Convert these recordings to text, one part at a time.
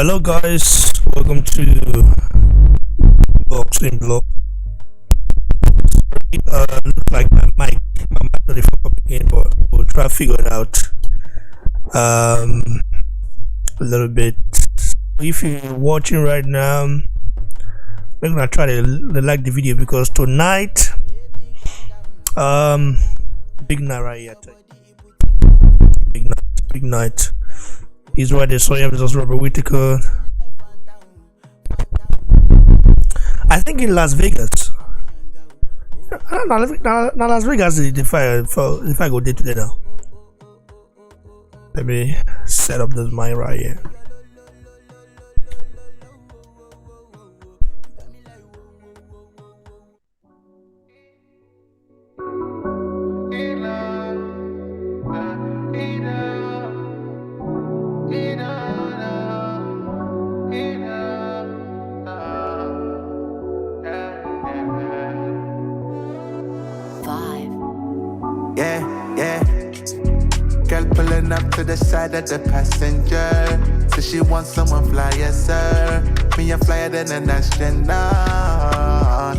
Hello guys, welcome to Boxing Blog. Looks like my mic not fuck up again, but we'll try to figure it out um a little bit. If you're watching right now, we're gonna try to like the video because tonight, um, big night right here. Big night. He's right there. Adesanya versus Robert Whittaker. I think in Las Vegas. Now Las Vegas is if I go there today now. Let me set up this mic right here. Girl pulling up to the side of the passenger. So she wants someone fly, yes sir. Me a flyer than an astronaut.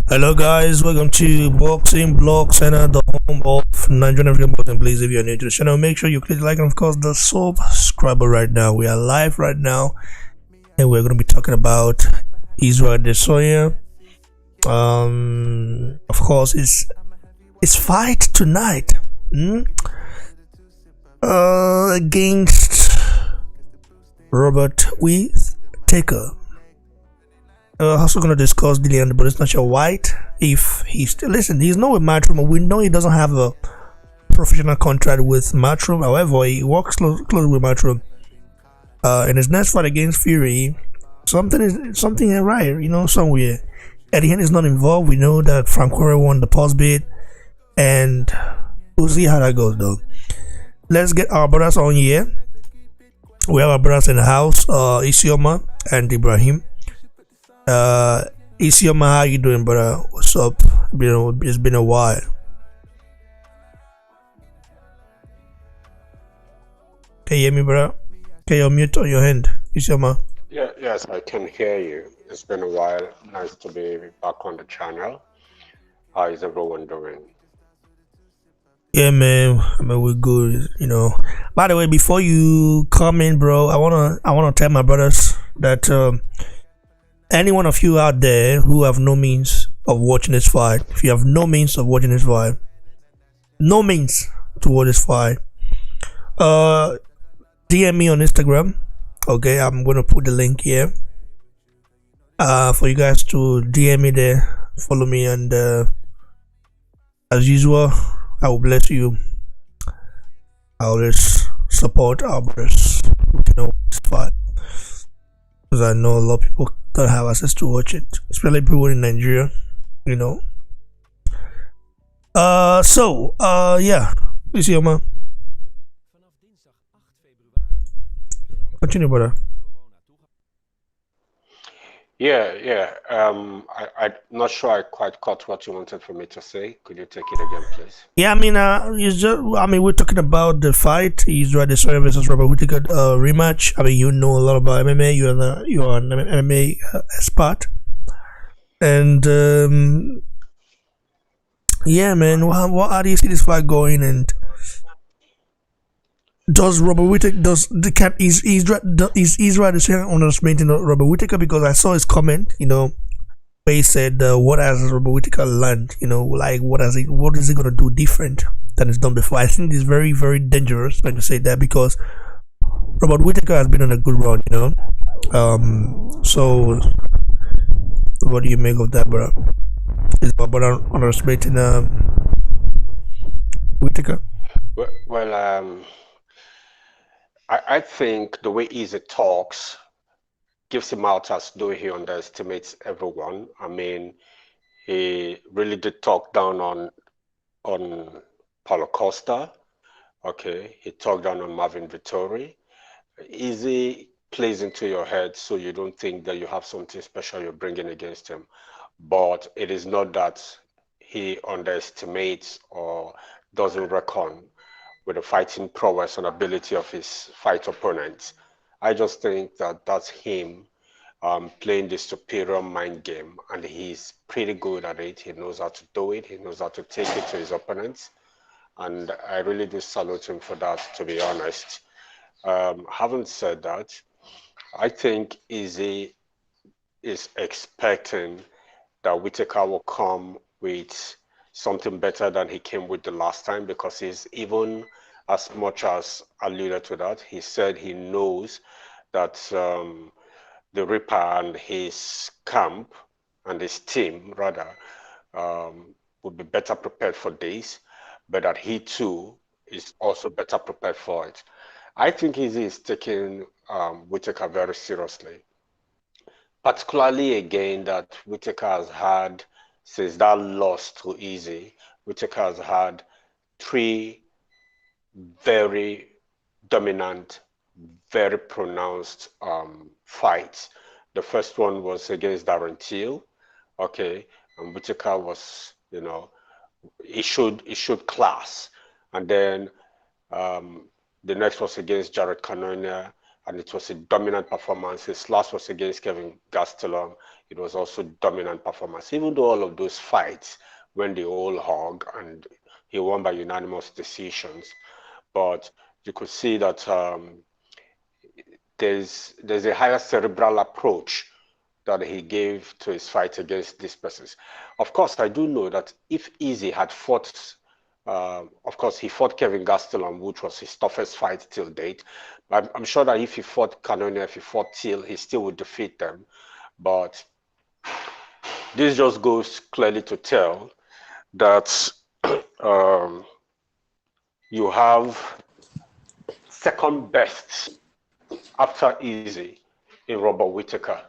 Hello guys, welcome to Boxing Blog Center, the home of Nigerian African boxing. Please, if you're new to the channel, make sure you click like and of course the subscriber right now. We are live right now and we're going to be talking about Israel Adesanya. Of course it's fight tonight against Robert Whittaker. Also going to discuss Dillian, but it's not sure Whyte if he's still he's not with Matchroom. We know he doesn't have a professional contract with Matchroom. However, he works closely with Matchroom. In his next fight against Fury, something ain't right, somewhere. Eddie Hearn is not involved. We know that Frank Warren won the pause bid, and we'll see how that goes though. Let's get our brothers on here. We have our brothers in the house, Isioma and Ibrahim. Isioma, how you doing, brother? What's up? It's been a while. Can you hear me, brother? Can you mute on your hand, Isioma? Yes, I can hear you. It's been a while. Nice to be back on the channel. How is everyone doing? Yeah, man. We're good. By the way, before you come in, bro, I wanna tell my brothers that any one of you out there who have no means of watching this fight, if you have no means of watching this fight, no means to watch this fight, DM me on Instagram. Okay, I'm gonna put the link here for you guys to DM me there, follow me, and as usual, I will bless you. I always support our brothers who can always fight, because I know a lot of people don't have access to watch it, especially people in Nigeria. Yeah, please, Yoma. Continue, brother. I'm not sure I quite caught what you wanted for me to say. Could you take it again, please? Yeah, we're talking about the fight, Israel Adesanya versus Robert Whittaker rematch. You know a lot about MMA. You're an MMA expert, and yeah, man. How do you see this fight going? And does Robert Whittaker is Israel Adesanya underestimating Robert Whittaker? Because I saw his comment, where he said, "What has Robert Whittaker learned? What is he gonna do different than he's done before?" I think it's very, very dangerous when you say that, because Robert Whittaker has been on a good run, So, what do you make of that, bro? Is my brother underestimating Whittaker? Well, I think the way Easy talks gives him out as though he underestimates everyone. He really did talk down on Paulo Costa. Okay, he talked down on Marvin Vittori. Easy plays into your head, so you don't think that you have something special you're bringing against him. But it is not that he underestimates or doesn't reckon with the fighting prowess and ability of his fight opponents. I just think that that's him playing the superior mind game, and he's pretty good at it. He knows how to do it. He knows how to take it to his opponents, and I really do salute him for that, to be honest. Having said that, I think Izzy is expecting that Whittaker will come with something better than he came with the last time, because he's even as much as alluded to that. He said he knows that the Reaper and his camp and his team rather would be better prepared for this, but that he too is also better prepared for it. I think he is taking Whittaker very seriously, particularly again that Whittaker has had, since that loss to Izzy, Whittaker has had 3 very dominant, very pronounced fights. The first one was against Darren Till, okay, and Whittaker was, you know, it showed class, and then the next was against Jared Cannonier, and it was a dominant performance. His last was against Kevin Gastelum. It was also dominant performance. Even though all of those fights when they all hog and he won by unanimous decisions, but you could see that there's a higher cerebral approach that he gave to his fight against these persons. Of course, I do know that if Izzy had fought, of course, he fought Kevin Gastelum, which was his toughest fight till date. I'm sure that if he fought Cannonier, if he fought Till, he still would defeat them. But this just goes clearly to tell that you have second best after Izzy in Robert Whittaker.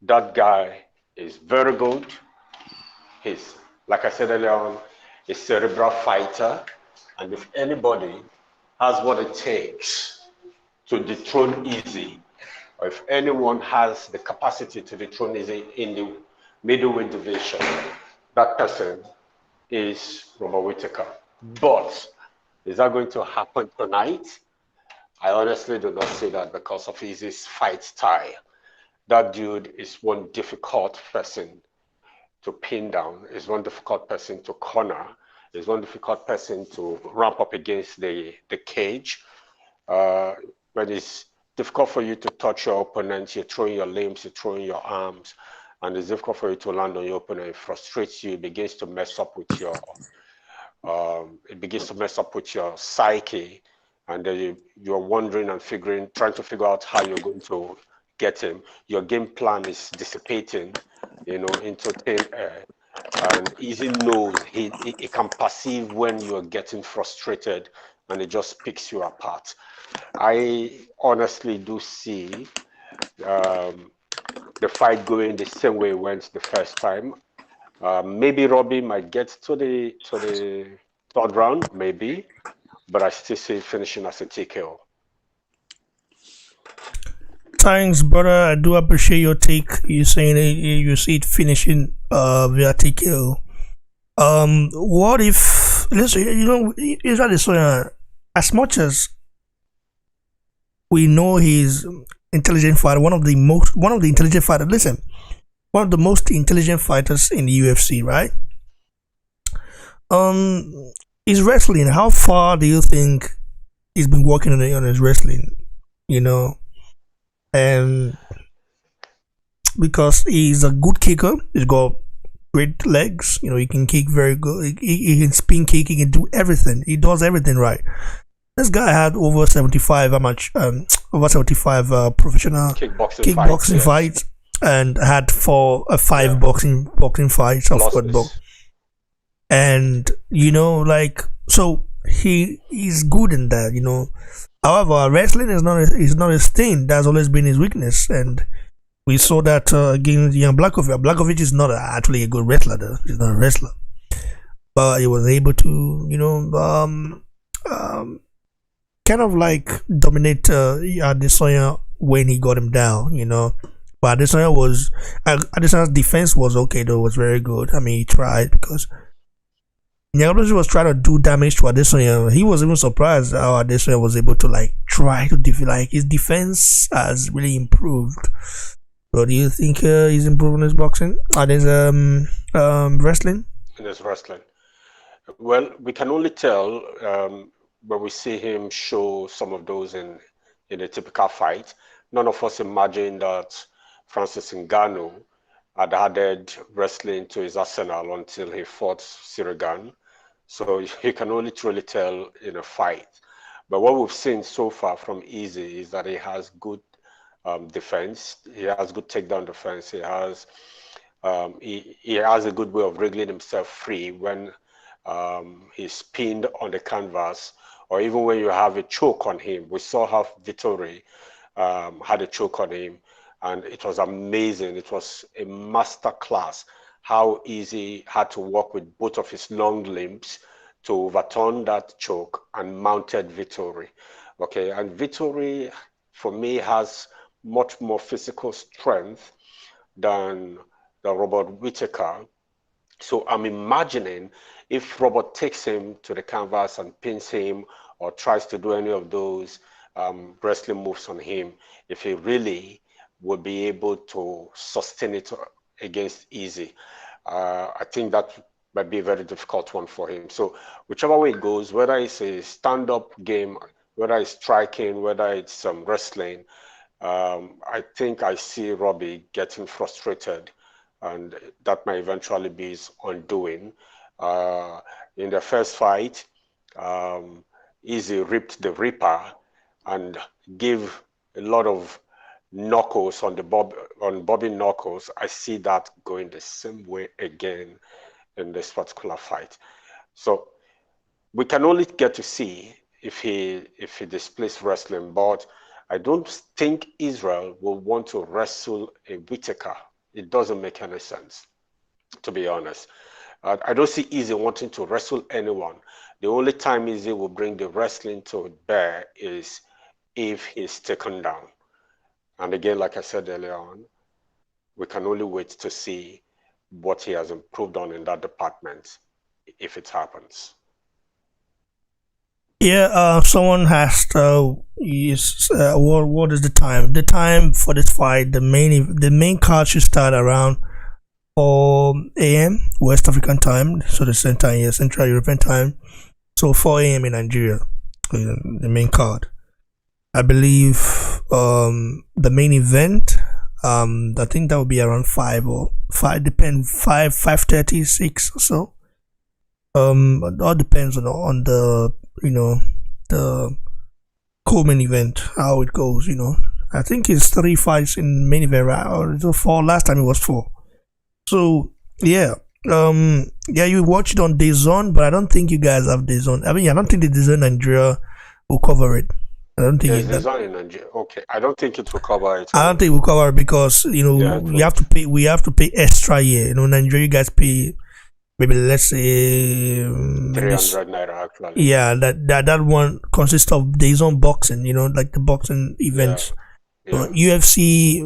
That guy is very good. He's, like I said earlier on, a cerebral fighter. And if anybody has what it takes to dethrone Izzy, or if anyone has the capacity to dethrone Izzy in the middleweight division, that person is Robert Whittaker. But is that going to happen tonight? I honestly do not see that because of Izzy's fight style. That dude is one difficult person to pin down, is one difficult person to corner, is one difficult person to ramp up against the cage. But it's difficult for you to touch your opponent. You're throwing your limbs, you're throwing your arms, and it's difficult for you to land on your opponent. It frustrates you. It begins to mess up with your psyche, and then you're wondering and trying to figure out how you're going to get him. Your game plan is dissipating, into thin air. And Izzy knows he can perceive when you're getting frustrated, and it just picks you apart. I honestly do see the fight going the same way it went the first time. Maybe Robbie might get to the third round, maybe, but I still see it finishing as a TKO. Thanks, brother. I do appreciate your take. You saying you see it finishing via TKO. What if, listen, is Adesanya, as much as we know he's intelligent fighter, one of the most intelligent fighters. Listen, one of the most intelligent fighters in the UFC, right? His wrestling. How far do you think he's been working on his wrestling? And because he's a good kicker, he's got great legs. He can kick very good. He can spin kick. He can do everything. He does everything right. This guy had over 75 professional kickboxing fights, and had 5 boxing fights of football. And so he's good in that. However, wrestling is not his thing. That's always been his weakness, and we saw that against Jan Blachowicz. Blachowicz is not actually a good wrestler, though. He's not a wrestler, but he was able to, kind of like dominate Adesanya when he got him down, But Adesanya's defense was okay, though. It was very good. I mean, he tried, because Blachowicz was trying to do damage to Adesanya. He was even surprised how Adesanya was able to try to like his defense has really improved. So do you think he's improving his boxing and his wrestling? In his wrestling. Well, we can only tell when we see him show some of those in a typical fight. None of us imagined that Francis Ngannou had added wrestling to his arsenal until he fought Sirigan. So you can only truly tell in a fight. But what we've seen so far from Easy is that he has good defense. He has good takedown defense. He has a good way of wriggling himself free when he's pinned on the canvas, or even when you have a choke on him. We saw how Vittori had a choke on him, and it was amazing. It was a master class how Easy had to work with both of his long limbs to overturn that choke and mounted Vittori. Okay, and Vittori, for me, has much more physical strength than Robert Whittaker. So I'm imagining if Robert takes him to the canvas and pins him or tries to do any of those wrestling moves on him, if he really would be able to sustain it against Easy, I think that might be a very difficult one for him. So whichever way it goes, whether it's a stand-up game, whether it's striking, whether it's wrestling, I think I see Robbie getting frustrated, and that might eventually be his undoing. In the first fight, Easy ripped the Ripper and gave a lot of knuckles on Bobby Knuckles. I see that going the same way again in this particular fight. So we can only get to see if he displays wrestling, but I don't think Israel will want to wrestle a Whittaker. It doesn't make any sense, to be honest. I don't see Easy wanting to wrestle anyone. The only time Easy will bring the wrestling to bear is if he's taken down. And again, like I said earlier on, we can only wait to see what he has improved on in that department, if it happens. Yeah, someone asked, what is the time? The time for this fight, the main card should start around 4 a.m. West African time, so the same time, yeah, Central European time. So 4 a.m. in Nigeria, the main card. I believe the main event, I think that would be around 5 or 5, 5:30, 6 or so. It all depends on the the co-main event, how it goes. I think it's 3 fights in main event, right? Or is it 4? Last time it was 4. So yeah, you watch it on DAZN, but I don't think you guys have DAZN. I mean, I don't think the DAZN Nigeria will cover it. I don't think There's DAZN in Nigeria. Okay, I don't think it will cover it. I don't think we'll cover it because we have to pay. We have to pay extra here. Nigeria, you guys pay maybe, let's say 300 naira actually. Yeah, that one consists of DAZN boxing. Like the boxing events. Yeah. UFC,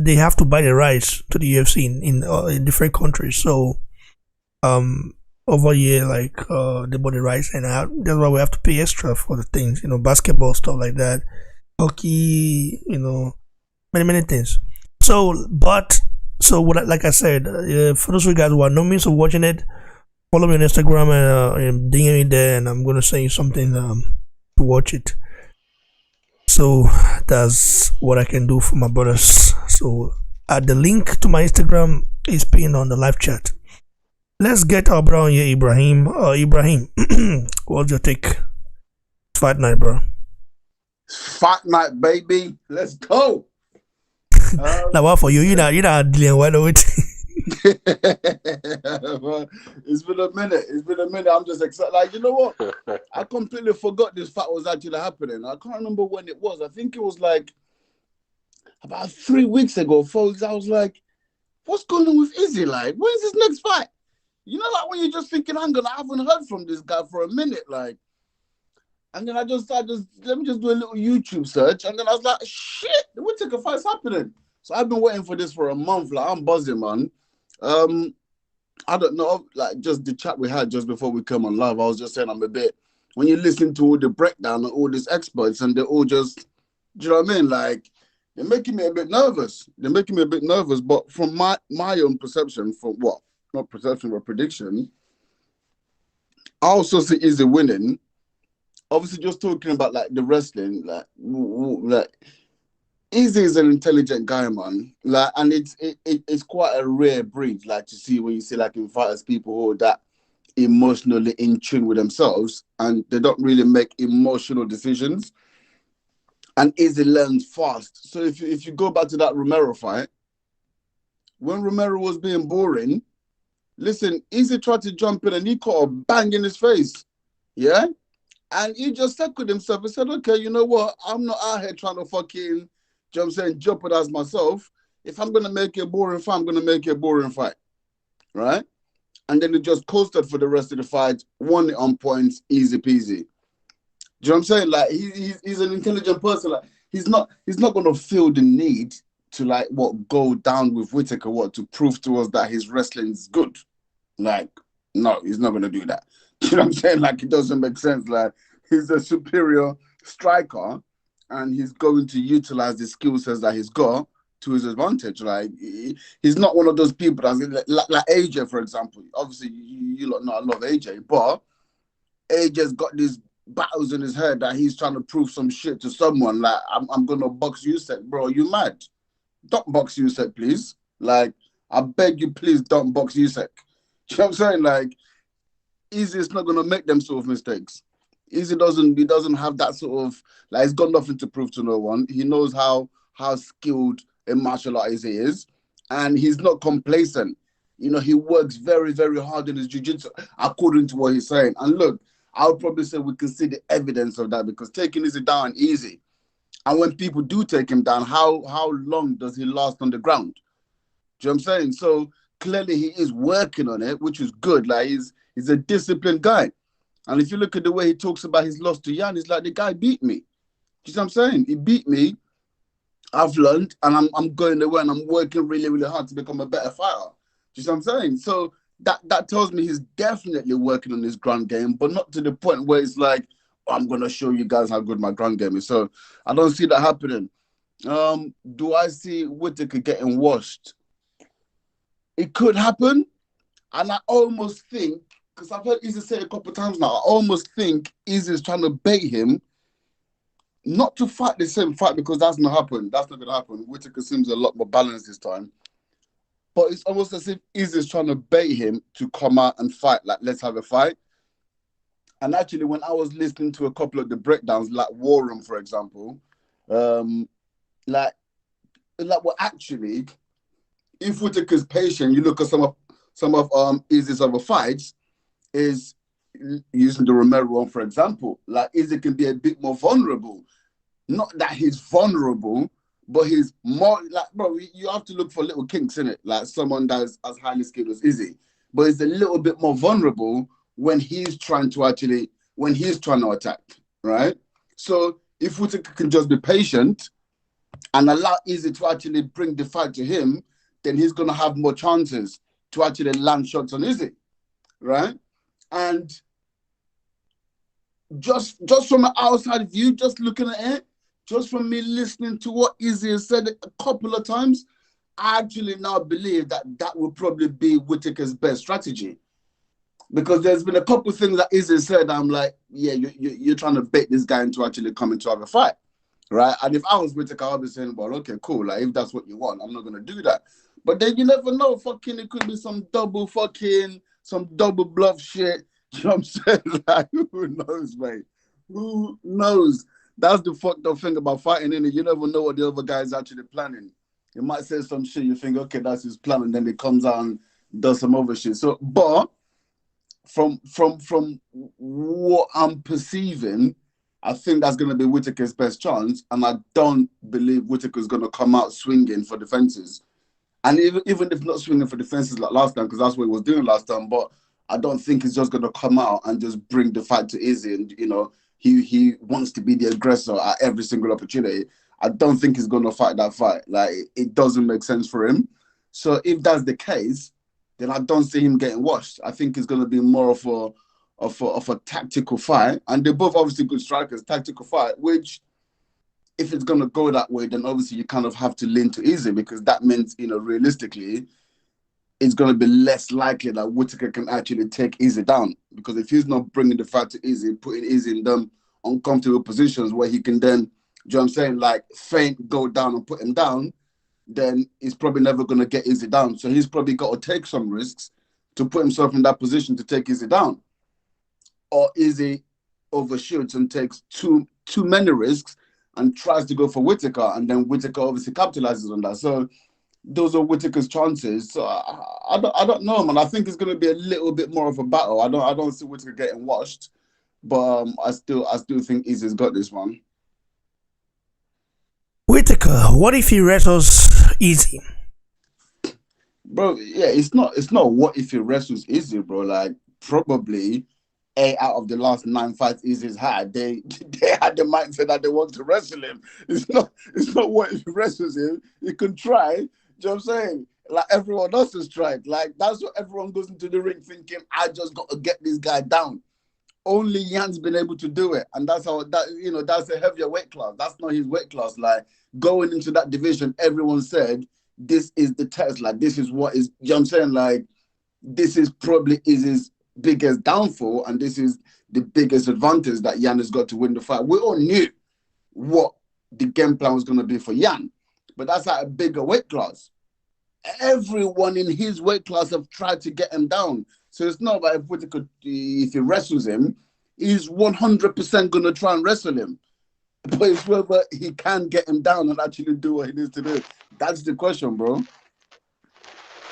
they have to buy the rights to the UFC in different countries. So, over here, like they bought the rights, and that's why we have to pay extra for the things. Basketball stuff like that, hockey. Many things. So like I said, for those of you guys who are no means of watching it, follow me on Instagram and DM me there, and I'm gonna send you something to watch it. So that's what I can do for my brothers. So the link to my Instagram is pinned on the live chat. Let's get our brother here, Ibrahim. Ibrahim, what's your take? Fight night, bro. Fight night, baby. Let's go. Now what for you? You're not dealing with it. It's been a minute. I'm just excited. Like, you know what? I completely forgot this fight was actually happening. I can't remember when it was. I think it was like about 3 weeks ago, folks. I was like, what's going on with Izzy? Like, when's his next fight? Like when you're just thinking, I haven't heard from this guy for a minute, like. And then I just let me just do a little YouTube search, and then I was like, shit, the Whittaker fight's happening. So I've been waiting for this for a month. Like, I'm buzzing, man. I don't know, like just the chat we had just before we came on live, I was just saying I'm a bit when you listen to all the breakdown of all these experts, and they're all just, do you know what I mean? Like, they're making me a bit nervous. But from my own perception, from what? Not perception, but prediction, I also see Izzy winning. Obviously, just talking about like the wrestling, like Izzy is an intelligent guy, man. Like, and it's quite a rare breed, like to see when you see like in fighters, people who are that emotionally in tune with themselves, and they don't really make emotional decisions. And Izzy learns fast. So if you go back to that Romero fight, when Romero was being boring, listen, Izzy tried to jump in and he caught a bang in his face. Yeah? And he just stuck with himself and said, okay, you know what? I'm not out here trying to fucking, you know what I'm saying, jeopardize myself. If I'm going to make it a boring fight, I'm going to make it a boring fight. Right? And then he just coasted for the rest of the fight, won it on points, easy peasy. Do you know what I'm saying? Like, he's an intelligent person. Like, he's not going to feel the need to, like, go down with Whittaker, to prove to us that his wrestling is good. Like, no, he's not going to do that. You know what I'm saying? Like, it doesn't make sense. Like, he's a superior striker, and he's going to utilize the skill sets that he's got to his advantage. Like, he's not one of those people that's like AJ, for example. Obviously, you lot know I love AJ, but AJ's got these battles in his head that he's trying to prove some shit to someone. Like, I'm going to box Usyk. Bro, you mad? Don't box Usyk, please. Like, I beg you, please don't box Usyk. You know what I'm saying? Like, Izzy is not going to make them sort of mistakes. Izzy doesn't have that sort of, like, he's got nothing to prove to no one. He knows how skilled a martial artist he is, and he's not complacent. You know, he works very, very hard in his jiu-jitsu, according to what he's saying. And look, I would probably say we can see the evidence of that, because taking Izzy down easy. And when people do take him down, how long does he last on the ground? Do you know what I'm saying? So clearly he is working on it, which is good. Like, he's a disciplined guy. And if you look at the way he talks about his loss to Jan, he's like, the guy beat me. You know what I'm saying? He beat me. I've learned, and I'm going away, and I'm working really, really hard to become a better fighter. You know what I'm saying? So that tells me he's definitely working on his ground game, but not to the point where it's like, oh, I'm going to show you guys how good my ground game is. So I don't see that happening. Do I see Whittaker getting washed? It could happen. And I almost think, because I've heard Izzy say it a couple of times now, I almost think Izzy's trying to bait him not to fight the same fight, because that's not happen. That's not going to happen. Whittaker seems a lot more balanced this time. But it's almost as if Izzy's trying to bait him to come out and fight. Like, let's have a fight. And actually, when I was listening to a couple of the breakdowns, like War Room, for example, well, actually, if Whittaker's patient, you look at some of Izzy's other fights, is using the Romero one, for example. Like, Izzy can be a bit more vulnerable. Not that he's vulnerable, but he's more, like, bro, you have to look for little kinks in it. Like, someone that's as highly skilled as Izzy. But he's a little bit more vulnerable when he's trying to attack, right? So if Whittaker can just be patient and allow Izzy to actually bring the fight to him, then he's going to have more chances to actually land shots on Izzy, right? And just from an outside view, just looking at it, just from me listening to what Izzy has said a couple of times, I actually now believe that will probably be Whittaker's best strategy. Because there's been a couple of things that Izzy said, I'm like, yeah, you're trying to bait this guy into actually coming to have a fight, right? And if I was Whittaker, I'd be saying, well, okay, cool. Like, if that's what you want, I'm not going to do that. But then you never know, fucking, it could be some double bluff shit. You know what I'm saying? Like, who knows, mate? Who knows? That's the fucked up thing about fighting, innit? You never know what the other guy's actually planning. He might say some shit, you think, okay, that's his plan, and then he comes out and does some other shit. So, but from what I'm perceiving, I think that's going to be Whittaker's best chance, and I don't believe Whittaker's going to come out swinging for the fences. And even if not swinging for the fences like last time, because that's what he was doing last time, but I don't think he's just going to come out and just bring the fight to Izzy. And, you know, he wants to be the aggressor at every single opportunity. I don't think he's going to fight that fight. Like, it doesn't make sense for him. So if that's the case, then I don't see him getting washed. I think it's going to be more of of a tactical fight, and they're both obviously good strikers. Tactical fight, which if it's gonna go that way, then obviously you kind of have to lean to Izzy, because that means, realistically, it's going to be less likely that Whittaker can actually take Izzy down, because if he's not bringing the fight to Izzy, putting Izzy in them uncomfortable positions where he can then, you know what I'm saying, like feint, go down and put him down, then he's probably never going to get Izzy down. So he's probably got to take some risks to put himself in that position to take Izzy down. Or Izzy overshoots and takes too many risks and tries to go for Whittaker, and then Whittaker obviously capitalizes on that. So those are Whittaker's chances. So I don't know, man. I think it's going to be a little bit more of a battle. I don't see Whittaker getting washed, but I still think Izzy's got this one. Whittaker, what if he wrestles Izzy? Bro, yeah, it's not what if he wrestles Izzy, bro. Like, probably 8 out of the last 9 fights Izzy's had, they had the mindset that they want to wrestle him. It's not what if he wrestles him. He can try. Do you know what I'm saying? Like everyone else has tried. Like, that's what everyone goes into the ring thinking, I just got to get this guy down. Only Yan's been able to do it. And that's that's a heavier weight class. That's not his weight class. Like, going into that division, everyone said, this is the test. Like, this is what is, you know what I'm saying? Like, this is probably Izzy's biggest downfall, and this is the biggest advantage that Yan has got to win the fight. We all knew what the game plan was going to be for Yan, but that's at a bigger weight class. Everyone in his weight class have tried to get him down. So it's not like if he wrestles him, he's 100% going to try and wrestle him. But it's whether he can get him down and actually do what he needs to do. That's the question, bro.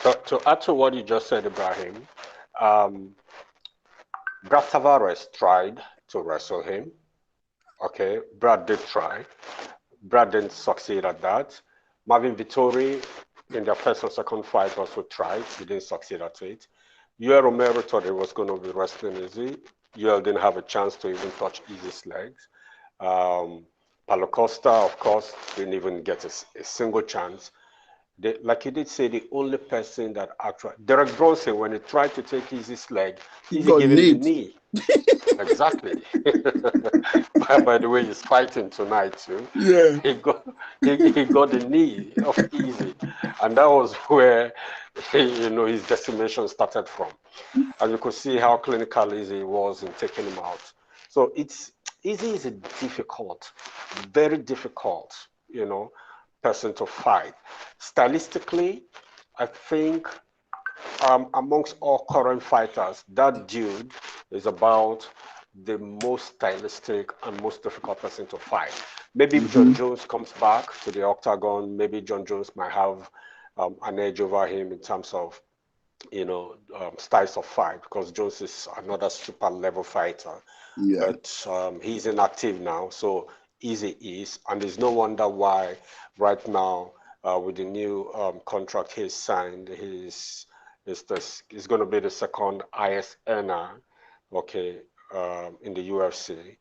To add to what you just said, Ibrahim, Brad Tavares tried to wrestle him. Okay, Brad did try. Brad didn't succeed at that. Marvin Vittori, in their first and second fight, also tried. He didn't succeed at it. Yoel Romero thought he was going to be wrestling Izzy. Yoel didn't have a chance to even touch Izzy's legs. Paulo Costa, of course, didn't even get a single chance. Like you did say, the only person that actually, Derek Bronson, when he tried to take Izzy's leg, Izzy gave him the knee. Exactly. by the way, he's fighting tonight too. Yeah. He got the knee of Izzy, and that was where his decimation started from. And you could see how clinical Izzy was in taking him out. So Izzy is a difficult, very difficult, person to fight. Stylistically, I think amongst all current fighters, that dude is about the most stylistic and most difficult person to fight. Maybe if John Jones comes back to the octagon, maybe John Jones might have an edge over him in terms of styles of fight, because Jones is another super level fighter. Yeah. But he's inactive now, so Izzy is, and there's no wonder why right now with the new contract he's signed, he's going to be the second highest earner, okay, in the UFC.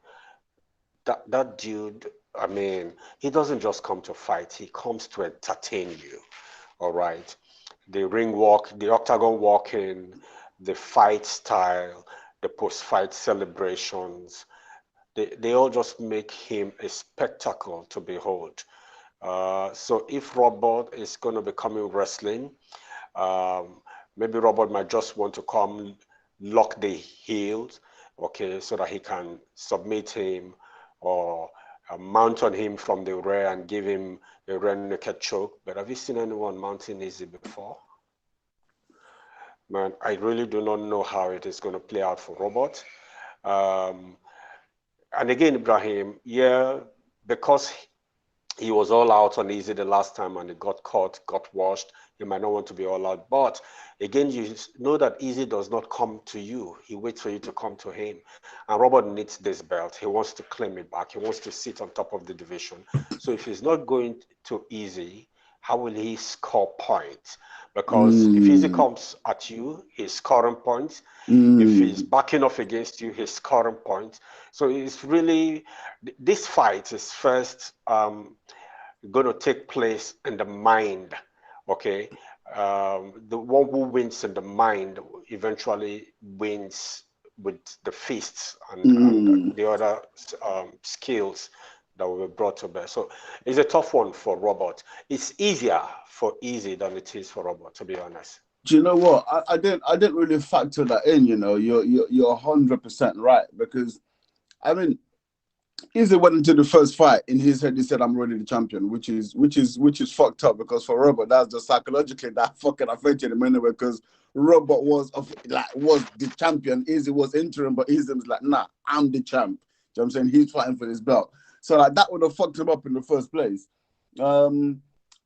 That dude, I mean, he doesn't just come to fight; he comes to entertain you. All right, the ring walk, the octagon walking, the fight style, the post-fight celebrations. They all just make him a spectacle to behold. So if Robert is going to be coming wrestling, maybe Robert might just want to come lock the heels, okay, so that he can submit him or mount on him from the rear and give him a rear naked choke. But have you seen anyone mounting Izzy before? Man, I really do not know how it is going to play out for Robert. And again, Ibrahim, yeah, because he was all out on Izzy the last time and he got caught, got washed, he might not want to be all out. But again, you know that Izzy does not come to you. He waits for you to come to him. And Robert needs this belt. He wants to claim it back. He wants to sit on top of the division. So if he's not going to Izzy, how will he score points? Because if Izzy comes at you, he's scoring points. If he's backing off against you, he's scoring points. So it's really, this fight is first going to take place in the mind, okay? The one who wins in the mind eventually wins with the fists and the other skills that will be brought to bear. So it's a tough one for Robert. It's easier for Izzy than it is for Robert, to be honest. Do you know what? I didn't really factor that in. You know, you're 100% right, because I mean, Izzy went into the first fight in his head. He said, "I'm already the champion," which is fucked up, because for Robert, that's just psychologically that fucking affected him anyway. Because Robert was the champion, Izzy was interim, but Izzy was like, "Nah, I'm the champ." Do you know what I'm saying? He's fighting for this belt, so like that would have fucked him up in the first place.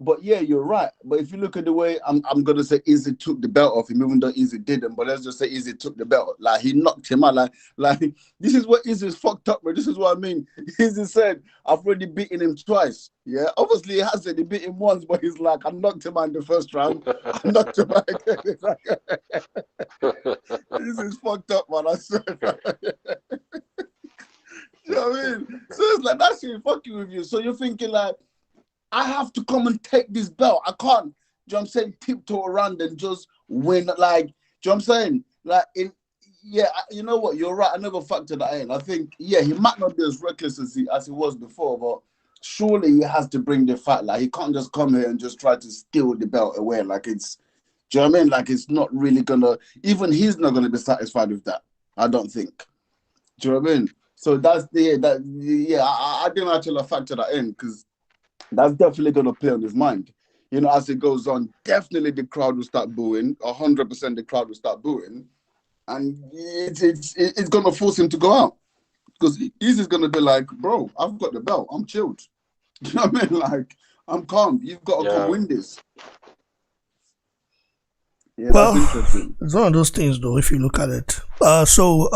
But yeah, you're right. But if you look at the way I'm gonna say Izzy took the belt off him, even though Izzy didn't. But let's just say Izzy took the belt. Like he knocked him out. Like this is what Izzy's fucked up, bro. This is what I mean. Izzy said, "I've already beaten him twice." Yeah, obviously he hasn't. He beat him once, but he's like, "I knocked him out in the first round. I knocked him out again." This is fucked up, man. I swear. You know what I mean? So it's like that's really fucking with you. So you're thinking like, I have to come and take this belt. I can't, do you know what I'm saying, tiptoe around and just win. Like, do you know what I'm saying? Like, you know what? You're right. I never factored that in. I think, yeah, he might not be as reckless as he was before, but surely he has to bring the fight. Like, he can't just come here and just try to steal the belt away. Like, it's, do you know what I mean? Like, it's not really gonna, even he's not gonna be satisfied with that. I don't think. Do you know what I mean? So that's I didn't actually factor that in, because that's definitely going to play on his mind. You know, as it goes on, definitely the crowd will start booing. 100% the crowd will start booing. And it's going to force him to go out. Because he's going to be like, "Bro, I've got the belt. I'm chilled." You know what I mean? Like, I'm calm. You've got to come win this. Yeah, well, that's interesting. It's one of those things, though, if you look at it. So,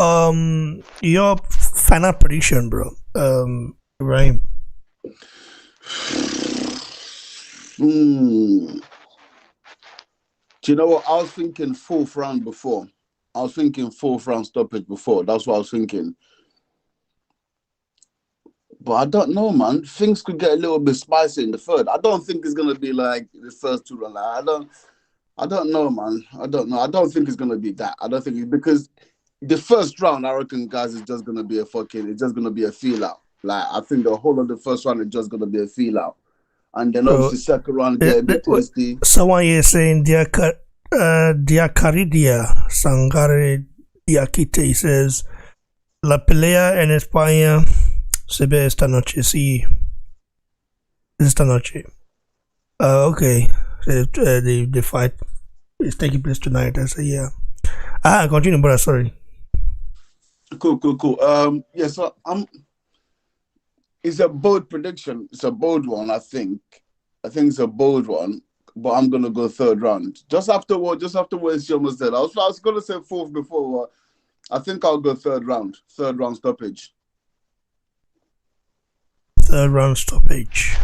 your final prediction, bro, Ibrahim. Do you know what? I was thinking fourth round before. I was thinking fourth round stoppage before. That's what I was thinking. But I don't know, man. Things could get a little bit spicy in the third. I don't think it's gonna be like the first two rounds. I don't know, man. I don't know. I don't think it's gonna be that. I don't think it's because the first round, I reckon, guys, is just gonna be it's just gonna be a feel out. Like, I think the whole of the first round is just gonna be a feel out. And then obviously second round get a bit twisty. Someone here saying Diakaridia Sangare Diakite says La pelea en España se ve esta noche. Sí, esta noche. Okay, the fight is taking place tonight. I say yeah. Continue, brother. Sorry. Cool. Yeah, so it's a bold prediction. It's a bold one, I think. I think it's a bold one, but I'm gonna go third round. Just after what Shoma said. I was gonna say fourth before, but I think I'll go third round. Third round stoppage. Third round stoppage.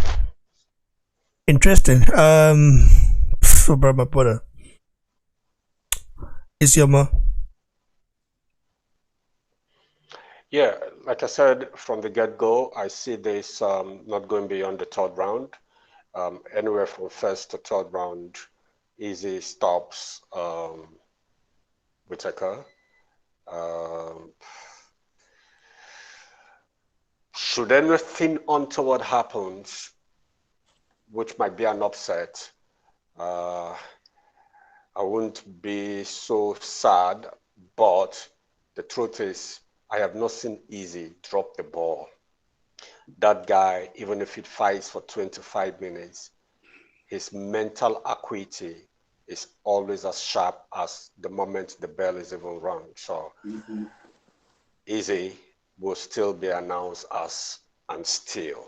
Interesting. For my brother. Is your ma? Yeah, like I said from the get-go, I see this not going beyond the third round. Anywhere from first to third round, Izzy stops Whittaker. Should anything untoward happens, which might be an upset, I wouldn't be so sad, but the truth is, I have not seen Izzy drop the ball. That guy, even if he fights for 25 minutes, his mental acuity is always as sharp as the moment the bell is even rung. So Izzy will still be announced as unstill.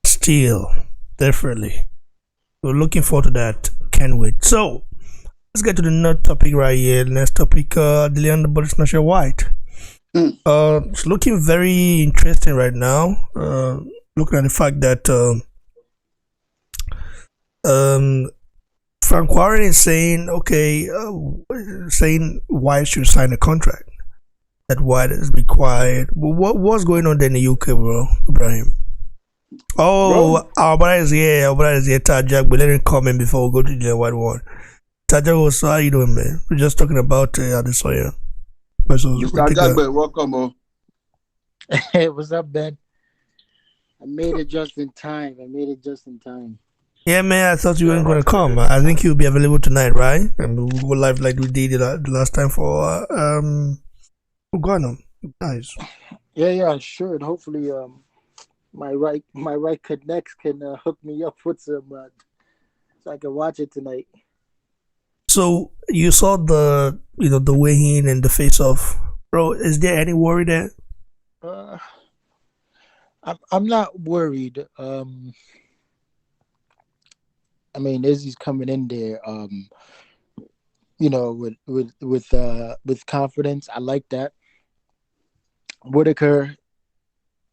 Still, definitely. We're looking forward to that. Can't wait. So, let's get to the next topic right here. Next topic, Adesanya versus Whyte. It's looking very interesting right now. Looking at the fact that Frank Warren is saying, saying Whyte should sign a contract. That Whyte is required. What's going on there in the UK, bro, Ibrahim? Oh, our brother is here. Our brother is here. Jack, we let him come in before we go to the White one. Tajago, so how you doing, man? We're just talking about Adesanya versus Mr. Whittaker. Jagbe, welcome. Oh. Hey, what's up, Ben? I made it just in time. Yeah, man, I thought you weren't going to come. I think you'll be available tonight, right? And we'll go live like we did the last time for Uganda. Nice. Yeah, sure. And hopefully, my right connects can hook me up with some, so I can watch it tonight. So you saw the weigh-in and the face-off, bro. Is there any worry there? I'm not worried. I mean, Izzy's coming in there, with confidence. I like that. Whittaker,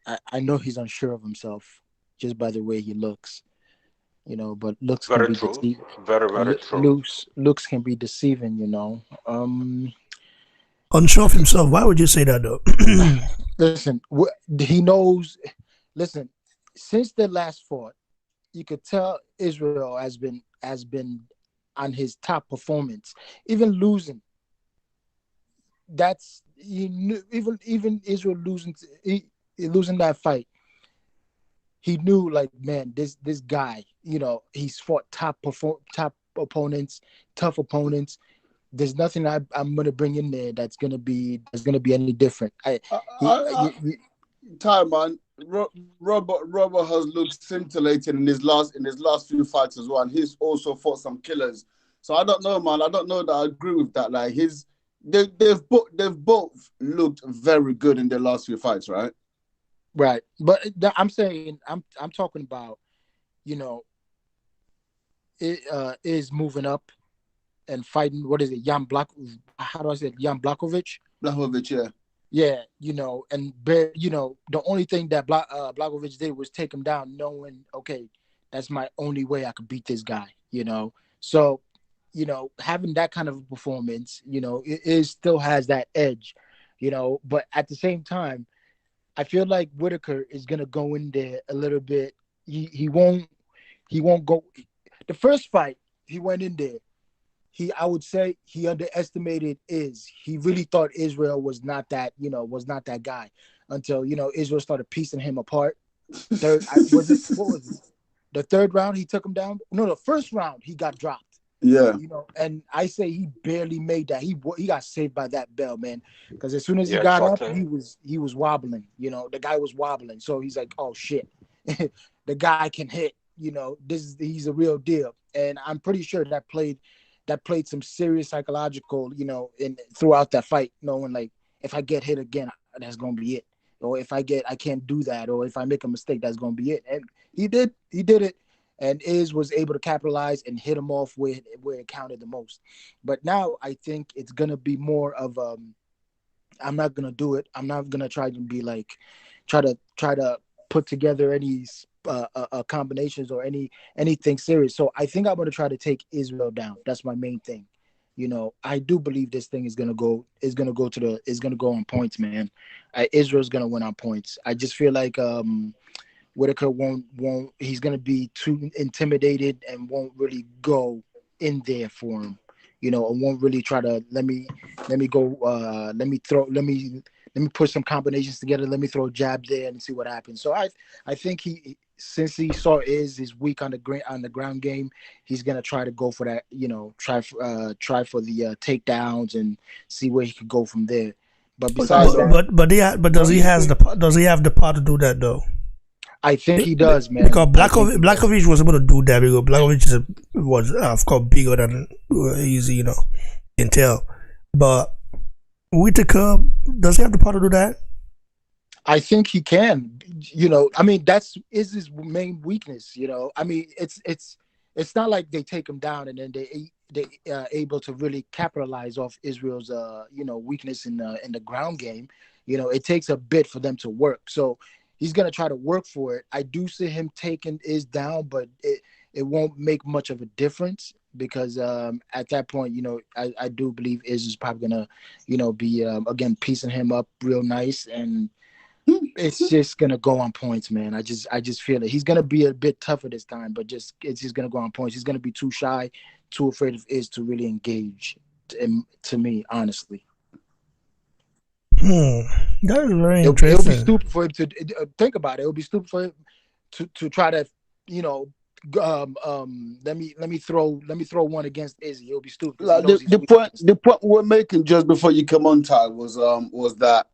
I know he's unsure of himself just by the way he looks, but looks can Very be true. deceiving. Very true. Looks can be deceiving, Unsure of himself. Why would you say that, though? Listen, he knows. Listen, since the last fought, you could tell Israel has been on his top performance, even losing. That's even Israel losing that fight. He knew, like, man, this guy, he's fought top opponents, tough opponents. There's nothing I'm gonna bring in there that's gonna be any different. Time, man. Robert has looked scintillating in his last few fights as well, and he's also fought some killers. So I don't know, man. I don't know that I agree with that. Like they've both looked very good in their last few fights, right? Right, but I'm saying I'm talking about, it is moving up and fighting. What is it, How do I say it? Jan Blachowicz? Blachowicz, yeah. Yeah, and the only thing that Blachowicz did was take him down, knowing, okay, that's my only way I could beat this guy. So, having that kind of a performance, it still has that edge, But at the same time, I feel like Whittaker is gonna go in there a little bit. He won't go. The first fight he went in there, I would say he underestimated He really thought Israel was not that guy until, Israel started piecing him apart. What was it? The third round he took him down? No, the first round he got dropped. Yeah. And I say he barely made that. He got saved by that bell, man. Because as soon as he got up, he was wobbling. The guy was wobbling. So he's like, oh shit, the guy can hit. He's a real deal. And I'm pretty sure that played some serious psychological, throughout that fight, knowing, like, if I get hit again, that's gonna be it. Or if I can't do that, or if I make a mistake, that's gonna be it. And he did it. And was able to capitalize and hit him off where it counted the most. But now I think it's gonna be more of I'm not gonna do it. I'm not gonna try to be like try to put together any combinations or anything serious. So I think I'm gonna try to take Israel down. That's my main thing. I do believe this thing is gonna go on points, man. Israel's gonna win on points. I just feel like Whittaker won't. He's gonna be too intimidated and won't really go in there for him, and won't really try to let me go. Let me put some combinations together. Let me throw a jab there and see what happens. So I think since he saw is weak on the ground game, he's gonna try to go for that. Try for the takedowns and see where he could go from there. But besides does he have the power to do that though? I think he does, man. Because Blachowicz was able to do that because Blachowicz was, of course, bigger than easy, you can tell. But Whittaker, does he have the power to do that? I think he can. I mean, that's his main weakness. I mean, it's not like they take him down and then they able to really capitalize off Israel's weakness in the ground game. It takes a bit for them to work. So he's gonna try to work for it. I do see him taking down, but it won't make much of a difference because at that point, I do believe is probably gonna, be again piecing him up real nice, and it's just gonna go on points, man. I just feel it. He's gonna be a bit tougher this time, but it's just gonna go on points. He's gonna be too shy, too afraid of Iz to really engage. To me, honestly. That is very It'll be interesting. stupid for him to think about it. It'll be stupid for him to try to, let me throw one against Izzy. It'll be stupid because he Like knows he's weak. the point we're making just before you come on, Ty, was that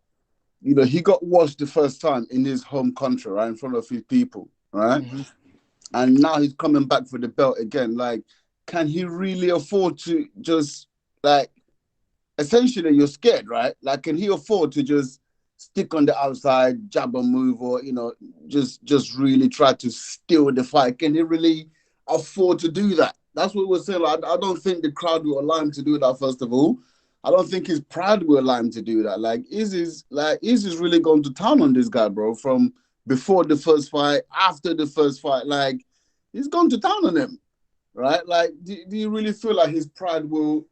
he got washed the first time in his home country, right, in front of his people, right, and now he's coming back for the belt again. Like, can he really afford to just like? Essentially, you're scared, right? Like, can he afford to just stick on the outside, jab and move, or just really try to steal the fight? Can he really afford to do that? That's what we're saying. Like, I don't think the crowd will allow him to do that. First of all, I don't think his pride will allow him to do that. Like, Izzy's really gone to town on this guy, bro. From before the first fight, after the first fight, like he's gone to town on him, right? Like, do you really feel like his pride will?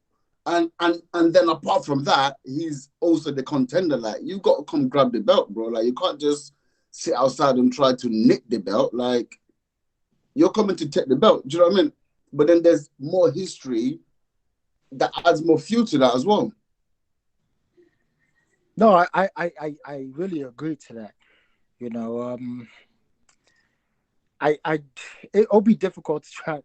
And then apart from that, he's also the contender. Like, you got to come grab the belt, bro. Like, you can't just sit outside and try to nick the belt. Like, you're coming to take the belt. Do you know what I mean? But then there's more history that adds more fuel to that as well. No, I really agree to that. It'll be difficult to try.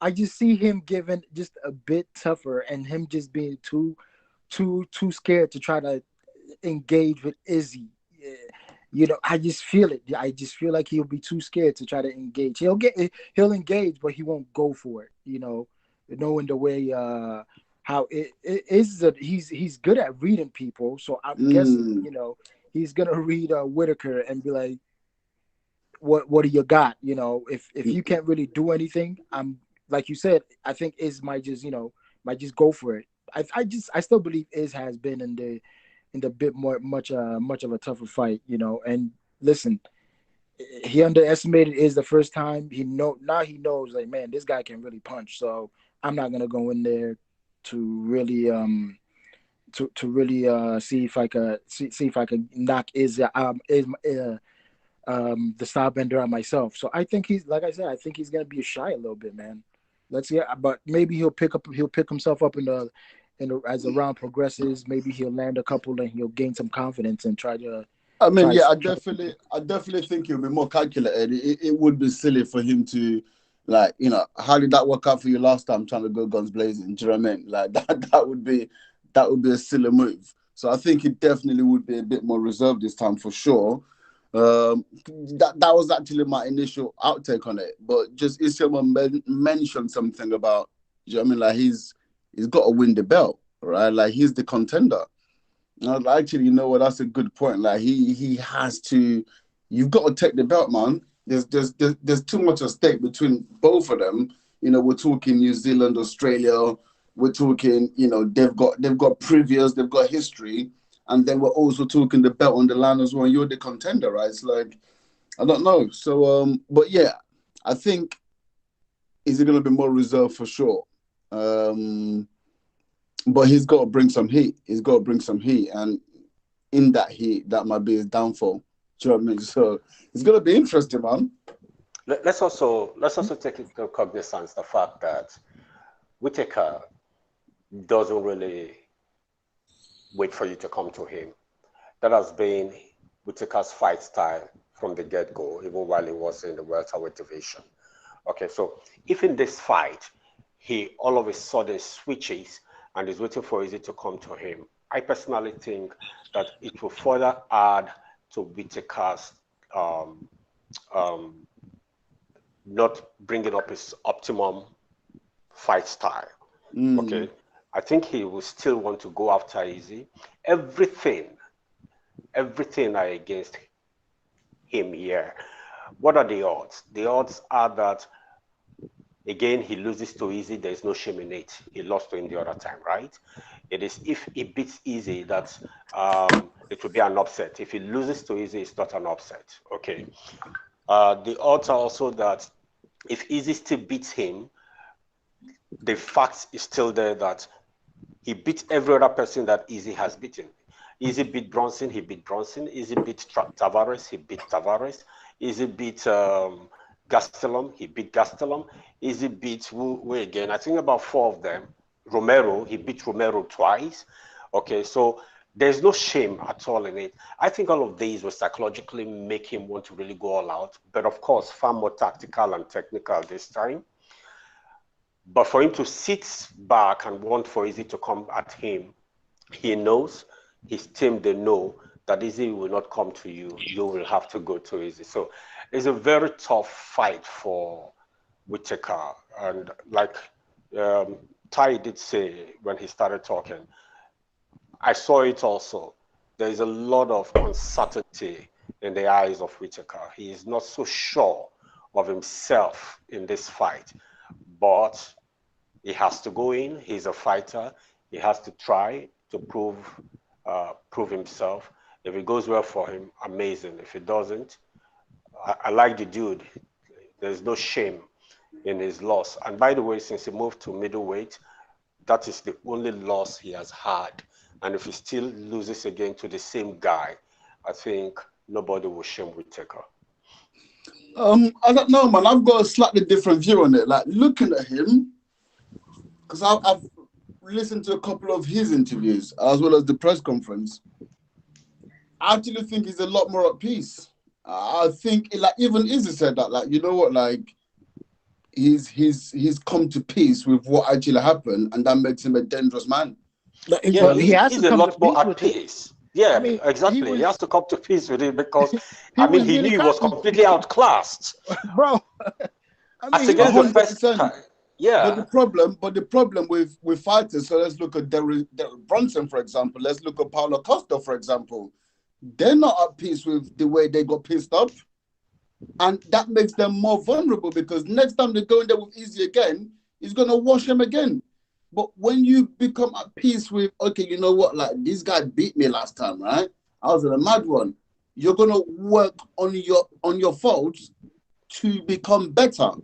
I just see him giving just a bit tougher, and him just being too scared to try to engage with Izzy. I just feel it. I just feel like he'll be too scared to try to engage. He'll engage, but he won't go for it. Knowing the way how it is that he's good at reading people. So I'm guessing he's gonna read Whittaker and be like, what do you got? If you can't really do anything, I'm like you said, I think Iz might just go for it. I still believe Iz has been in the bit much of a tougher fight, and listen, he underestimated Iz the first time. Now he knows, like, man, this guy can really punch, so I'm not gonna go in there to really see if I could knock Iz the style bender on myself. So I think he's, like I said, I think he's gonna be shy a little bit, man. But maybe he'll pick himself up as the round progresses. Maybe he'll land a couple and he'll gain some confidence and try to. I definitely think he'll be more calculated. It would be silly for him to, like, how did that work out for you last time trying to go guns blazing? Do you know what I mean? Like, that would be a silly move. So I think he definitely would be a bit more reserved this time for sure. That was actually my initial outtake on it, but just Islam mentioned something about, you know what I mean, like he's got to win the belt, right? Like, he's the contender. And actually, what, that's a good point. Like, he has to. You've got to take the belt, man. There's too much at stake between both of them. We're talking New Zealand, Australia. We're talking, they've got previous, they've got history. And then we're also talking the belt on the line as well. You're the contender, right? It's like, I don't know. So, but yeah, I think he's going to be more reserved for sure. But he's got to bring some heat. And in that heat, that might be his downfall. Do you know what I mean? So it's going to be interesting, man. Let's also take into cognizance the fact that Whittaker doesn't really wait for you to come to him. That has been Whittaker's fight style from the get-go, even while he was in the welterweight division. Okay, so if in this fight, he all of a sudden switches and is waiting for Izzy to come to him, I personally think that it will further add to Whittaker's not bringing up his optimum fight style. Okay, I think he will still want to go after Izzy. Everything are against him here. What are the odds? The odds are that, again, he loses to Izzy. There's no shame in it. He lost to him the other time, right? It is if he beats Izzy that it will be an upset. If he loses to Izzy, it's not an upset. Okay. The odds are also that if Izzy still beats him, the fact is still there that he beat every other person that Izzy has beaten. Izzy beat Bronson, he beat Bronson. Izzy beat Tavares, he beat Tavares. Izzy beat Gastelum. He beat Gastelum. Izzy beat who again? I think about 4 of them. Romero. He beat Romero twice. Okay, so there's no shame at all in it. I think all of these will psychologically make him want to really go all out. But of course, far more tactical and technical this time. But for him to sit back and want for Izzy to come at him, he knows, his team, they know that Izzy will not come to you. You will have to go to Izzy. So it's a very tough fight for Whittaker. And like Ty did say when he started talking, I saw it also. There is a lot of uncertainty in the eyes of Whittaker. He is not so sure of himself in this fight. But he has to go in. He's a fighter. He has to try to prove himself. If it goes well for him, amazing. If it doesn't, I like the dude. There's no shame in his loss. And by the way, since he moved to middleweight, that is the only loss he has had. And if he still loses again to the same guy, I think nobody will shame Whittaker. I don't know, man. I've got a slightly different view on it. Like, looking at him, because I've listened to a couple of his interviews as well as the press conference. I actually think he's a lot more at peace. I think, like, even Izzy said that, like, you know what, like, he's come to peace with what actually happened, and that makes him a dangerous man. Yeah, he's a lot more at peace. Yeah, I mean, exactly. He has to come to peace with it because, he knew he was completely outclassed. Bro, as against the first time. Yeah. But the problem with fighters, so let's look at Derek Brunson, for example. Let's look at Paulo Costa, for example. They're not at peace with the way they got pissed off. And that makes them more vulnerable because next time they go in there with Izzy again, he's going to wash him again. But when you become at peace with, okay, you know what, like, this guy beat me last time, right? I was in a mad one. You're going to work on your faults to become better. Do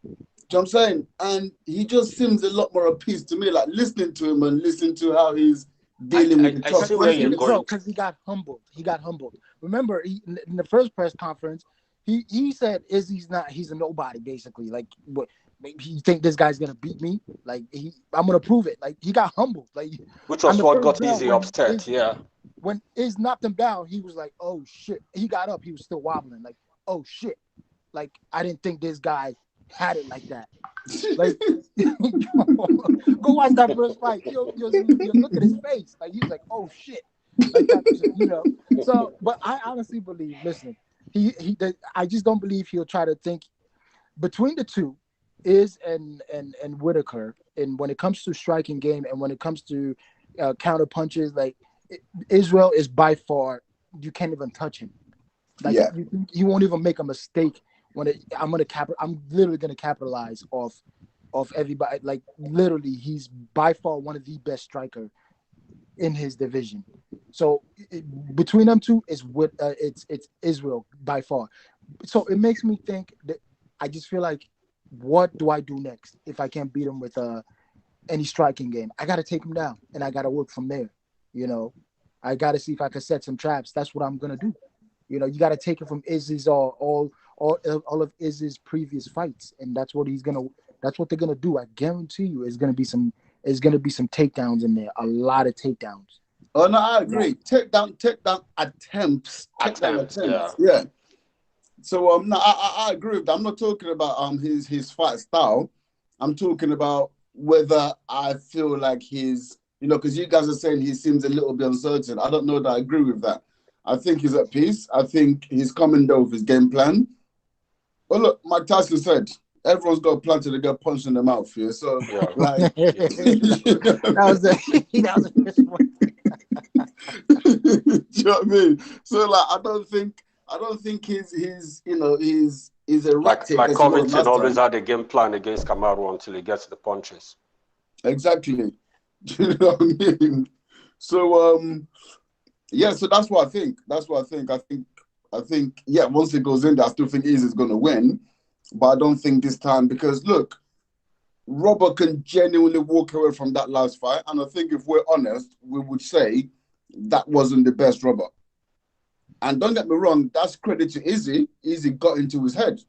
you know what I'm saying? And he just seems a lot more at peace to me, like listening to him and listening to how he's dealing with the tough questions. Because he got humbled. Remember, in the first press conference, he said he's a nobody, basically. Like, what? You think this guy's gonna beat me? Like, I'm gonna prove it. Like, he got humbled. Like, which was what got Izzy upset. When Iz knocked him down, he was like, "Oh shit!" He got up. He was still wobbling. Like, "Oh shit!" Like, I didn't think this guy had it like that. Like, go watch that first fight. You look at his face. Like, he's like, "Oh shit!" Like that, you know. So, but I honestly believe. Listen, I just don't believe he'll try to think between the two. Is and Whittaker, and when it comes to striking game and when it comes to counter punches, like Israel is by far, you can't even touch him. Like, you won't even make a mistake when I'm literally gonna capitalize off everybody. Like, literally, he's by far one of the best striker in his division. So between them two it's Israel by far. So it makes me think that I just feel like, what do I do next if I can't beat him with any striking game? I got to take him down, and I got to work from there. You know, I got to see if I can set some traps. That's what I'm gonna do. You know, you got to take it from Izzy's all of Izzy's previous fights, and that's what they're gonna do. I guarantee you, it's gonna be some takedowns in there, a lot of takedowns. Oh no, I agree. Takedown attempts. Yeah. So no, I agree with that. I'm not talking about his fight style. I'm talking about whether I feel like he's, you know, because you guys are saying he seems a little bit uncertain. I don't know that I agree with that. I think he's at peace. I think he's coming down with his game plan. But look, Mike Tyson said, everyone's got a plan till they get punched in the mouth here. So, like, that was a first one. Do you know what I mean? So, like, I don't think he's erratic. Like Covington always had a game plan against Kamaru until he gets the punches. Exactly. Do you know what I mean? So so that's what I think. I think once it goes in there, I still think Izzy's gonna win. But I don't think this time, because look, Robert can genuinely walk away from that last fight. And I think if we're honest, we would say that wasn't the best Robert. And don't get me wrong, that's credit to Izzy. Izzy got into his head.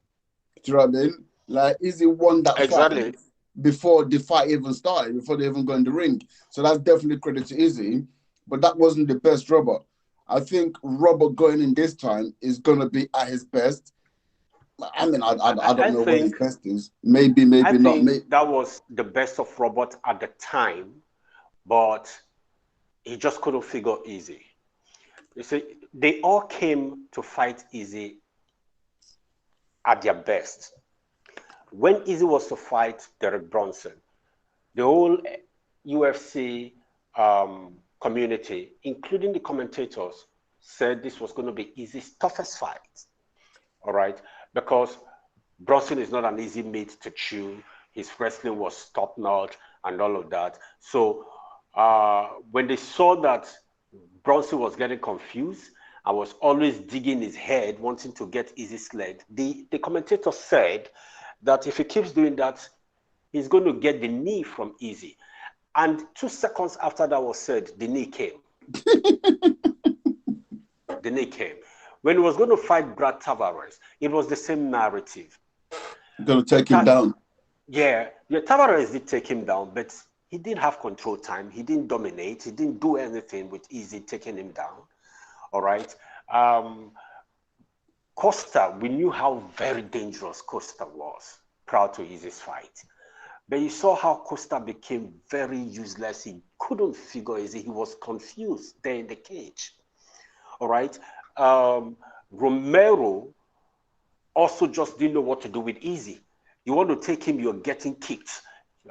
Do you know what I mean? Like, Izzy won that fight before the fight even started, before they even got in the ring. So that's definitely credit to Izzy. But that wasn't the best Robert. I think Robert going in this time is going to be at his best. I mean, I don't know what his best is. Maybe not. That was the best of Robert at the time, but he just couldn't figure Izzy. You see, they all came to fight Izzy at their best. When Izzy was to fight Derek Bronson, the whole UFC community, including the commentators, said this was going to be Izzy's toughest fight. All right, because Bronson is not an easy meat to chew. His wrestling was top notch and all of that. So when they saw that Bronson was getting confused, I was always digging his head, wanting to get Izzy's leg. The commentator said that if he keeps doing that, he's going to get the knee from Izzy. And 2 seconds after that was said, the knee came. The knee came. When he was going to fight Brad Tavares, it was the same narrative. Going to take him down. Yeah, Tavares did take him down, but he didn't have control time. He didn't dominate. He didn't do anything with Izzy taking him down. All right. Costa, we knew how very dangerous Costa was prior to Izzy's fight. But you saw how Costa became very useless. He couldn't figure Izzy. He was confused there in the cage. All right. Romero also just didn't know what to do with Izzy. You want to take him, you're getting kicked.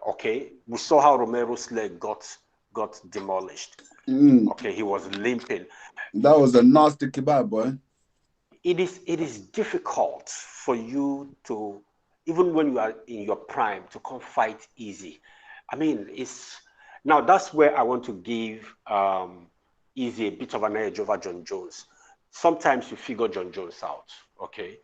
Okay. We saw how Romero's leg got demolished. Okay, he was limping. That was a nasty kebab, boy. It is difficult for you to, even when you are in your prime, to come fight Izzy. I mean, now that's where I want to give Izzy a bit of an edge over John Jones. Sometimes you figure John Jones out, okay?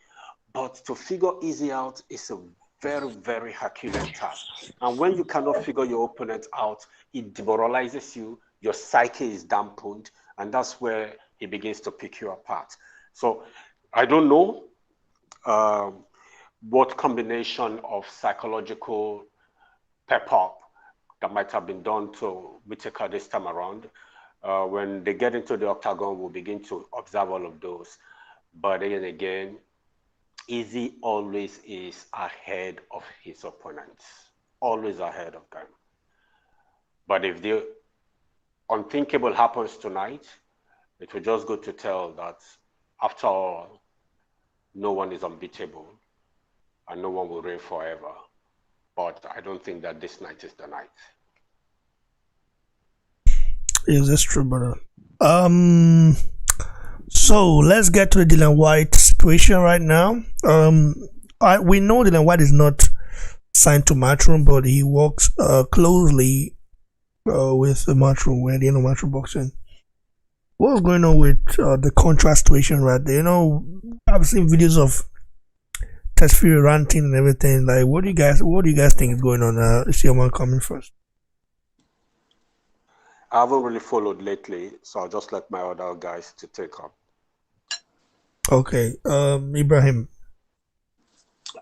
But to figure Izzy out is a very, very Herculean task. And when you cannot figure your opponent out, it demoralizes you, your psyche is dampened, and that's where he begins to pick you apart. So I don't know what combination of psychological pep-up that might have been done to Whittaker this time around. When they get into the octagon, we'll begin to observe all of those. But again, Izzy always is ahead of his opponents, always ahead of them. But if the unthinkable happens tonight, it will just go to tell that after all, no one is unbeatable and no one will reign forever. But I don't think that this night is the night. Yes, that's true, brother. So let's get to the Dillian Whyte situation right now. We know Dillian Whyte is not signed to Matchroom, but he works closely with the Matchroom, where they know Matchroom Boxing. What's going on with the contrast situation right there? You know, I've seen videos of Test Fury ranting and everything. Like, what do you guys think is going on? See someone coming first. I haven't really followed lately, so I'll just let my other guys to take up. Okay, Ibrahim.